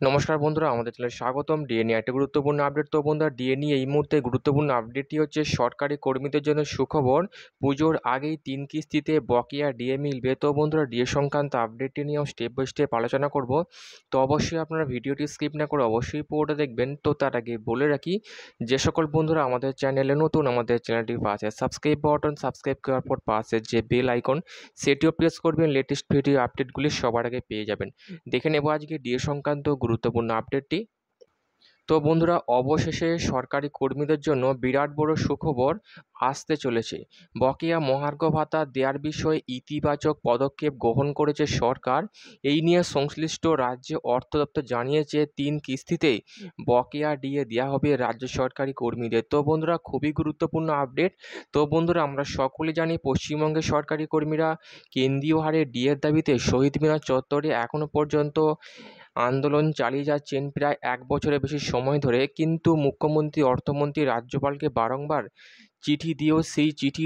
নমস্কার বন্ধুরা, আমাদের চ্যানেলে স্বাগতম। ডিএ নিয়ে একটা গুরুত্বপূর্ণ আপডেট। তো বন্ধুরা, ডিএ নিয়ে এই মুহূর্তে গুরুত্বপূর্ণ আপডেটটি হচ্ছে সরকারি কর্মীদের জন্য সুখবর। পুজোর আগেই 3 কিস্তিতে বকেয়া ডিএ মিলবে। তো বন্ধুরা, ডিএ সংক্রান্ত আপডেটটি নিয়েও স্টেপ বাই স্টেপ আলোচনা করব। তো অবশ্যই আপনারা ভিডিওটি স্কিপ না করে অবশ্যই পুরোটা দেখবেন। তো তার আগে বলে রাখি, যে সকল বন্ধুরা আমাদের চ্যানেলে নতুন, আমাদের চ্যানেলটির পাশে সাবস্ক্রাইব বাটন, সাবস্ক্রাইব করার পর পাশে যে বেল আইকন সেটিও প্রেস করবেন। লেটেস্ট ভিডিও আপডেটগুলি সবার আগে পেয়ে যাবেন। দেখে নেব আজকে ডিএ সংক্রান্ত গুরুত্বপূর্ণ আপডেটটি। তো বন্ধুরা, অবশেষে সরকারি কর্মীদের জন্য বিরাট বড় সুখবর আসতে চলেছে। বকেয়া মহার্ঘ ভাতা দেওয়ার বিষয়ে ইতিবাচক পদক্ষেপ গ্রহণ করেছে সরকার। এই নিয়ে সংশ্লিষ্ট রাজ্যে অর্থ দপ্তর জানিয়েছে 3 কিস্তিতেই বকেয়া ডিএ দেওয়া হবে রাজ্য সরকারি কর্মীদের। তো বন্ধুরা, খুবই গুরুত্বপূর্ণ আপডেট। তো বন্ধুরা, আমরা সকলে জানি পশ্চিমবঙ্গের সরকারি কর্মীরা কেন্দ্রীয় হারে ডিএর দাবিতে শহীদ মিনার চত্বরে এখনও পর্যন্ত আন্দোলন চালিয়ে যাচ্ছেন প্রায় 1 বছরের বেশি সময় ধরে। কিন্তু মুখ্যমন্ত্রী, অর্থমন্ত্রী, রাজ্যপালকে বারংবার চিঠি দিয়েও সেই চিঠি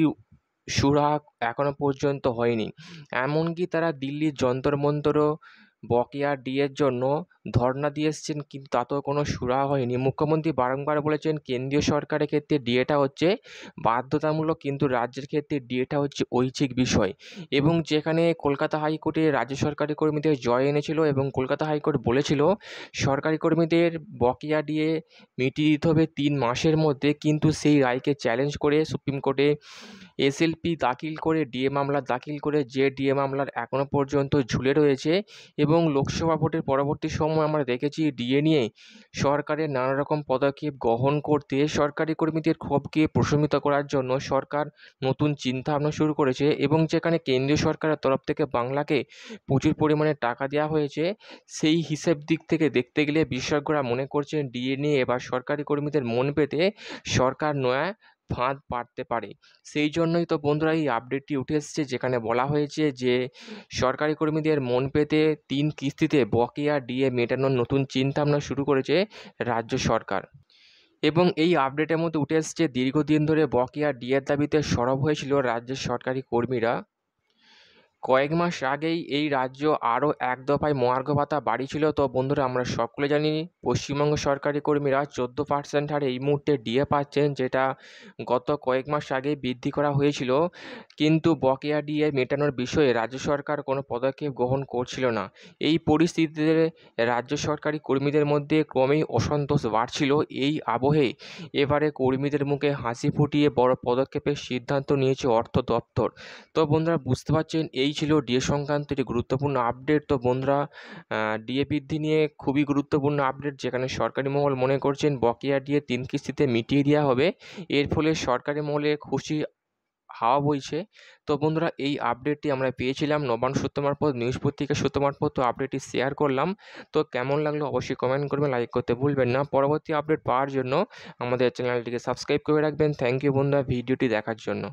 সুরাহা এখনও পর্যন্ত হয়নি। এমনকি তারা দিল্লির যন্তর মন্তরও বকেয়া ডিএর জন্য ধর্ণা দিয়ে এসছেন, কিন্তু তাতেও কোনো সুরাহা হয়নি। মুখ্যমন্ত্রী বারংবার বলেছেন কেন্দ্রীয় সরকারের ক্ষেত্রে ডিএটা হচ্ছে বাধ্যতামূলক, কিন্তু রাজ্যের ক্ষেত্রে ডিএটা হচ্ছে ঐচ্ছিক বিষয়। এবং যেখানে কলকাতা হাইকোর্টে রাজ্য সরকারি কর্মীদের জয় এনেছিল এবং কলকাতা হাইকোর্ট বলেছিল সরকারি কর্মীদের বকেয়া ডিএ মিটিয়ে দিতে হবে 3 মাসের মধ্যে, কিন্তু সেই রায়কে চ্যালেঞ্জ করে সুপ্রিম কোর্টে এসএলপি দাখিল করে, ডিএ মামলা দাখিল করে, যে ডিএ মামলার এখনও পর্যন্ত ঝুলে রয়েছে। এবং লোকসভা ভোটের পরবর্তী সময় আমরা দেখেছি ডিএ নিয়ে সরকারের নানা রকম পদক্ষেপ গ্রহণ করতে, সরকারি কর্মীদের ক্ষোভকে প্রশমিত করার জন্য সরকার নতুন চিন্তাভাবনা শুরু করেছে। এবং যেখানে কেন্দ্রীয় সরকারের তরফ থেকে বাংলাকে প্রচুর পরিমাণে টাকা দেওয়া হয়েছে, সেই হিসেব দিক থেকে দেখতে গেলে বিশেষজ্ঞরা মনে করছেন ডিএ নিয়ে এবার সরকারি কর্মীদের মন পেতে সরকার নয়া ফাঁদ পাততে পারে। সেই জন্যই তো বন্ধুরা এই আপডেটটি উঠে এসেছে, যেখানে বলা হয়েছে যে সরকারি কর্মীদের মন পেতে 3 কিস্তিতে বকেয়া ডিএ মেটানোর নতুন চিন্তাভাবনা শুরু করেছে রাজ্য সরকার। এবং এই আপডেটের মধ্যে উঠে এসেছে দীর্ঘদিন ধরে বকেয়া ডিএর দাবিতে সরব হয়েছিল রাজ্যের সরকারি কর্মীরা। কয়েক মাস আগেই এই রাজ্য আরও 1 দফায় মহার্ঘ ভাতা বাড়িয়েছিল। তো বন্ধুরা, আমরা সকলে জানি পশ্চিমবঙ্গ সরকারি কর্মীরা 14% হারে এই মুহূর্তে ডিএ পাচ্ছেন, যেটা গত কয়েক মাস আগেই বৃদ্ধি করা হয়েছিল। কিন্তু বকেয়া ডিএ মেটানোর বিষয়ে রাজ্য সরকার কোনো পদক্ষেপ গ্রহণ করছিল না। এই পরিস্থিতিতে রাজ্য সরকারি কর্মীদের মধ্যে ক্রমেই অসন্তোষ বাড়ছিল। এই আবহে এবারে কর্মীদের মুখে হাসি ফুটিয়ে বড় পদক্ষেপের সিদ্ধান্ত নিয়েছে অর্থ দপ্তর। তো বন্ধুরা, বুঝতে পারছেন এই ছিল ডিএ সংক্রান্ত একটি গুরুত্বপূর্ণ আপডেট। তো বন্ধুরা, ডিএ বৃদ্ধি নিয়ে খুবই গুরুত্বপূর্ণ আপডেট, যেখানে সরকারি মহল মনে করছেন বকেয়া ডিএ 3 কিস্তিতে মিটিয়ে দেওয়া হবে। এর ফলে সরকারি মহলে খুশি হাওয়া বইছে। তো বন্ধুরা, এই আপডেটটি আমরা পেয়েছিলাম নবান্ন সূত্র মারফত, নিউজ পত্রিকা সূত্র মারফত। তো আপডেটটি শেয়ার করলাম। তো কেমন লাগলো অবশ্যই কমেন্ট করবেন, লাইক করতে ভুলবেন না। পরবর্তী আপডেট পাওয়ার জন্য আমাদের চ্যানেলটিকে সাবস্ক্রাইব করে রাখবেন। থ্যাংক ইউ বন্ধুরা ভিডিওটি দেখার জন্য।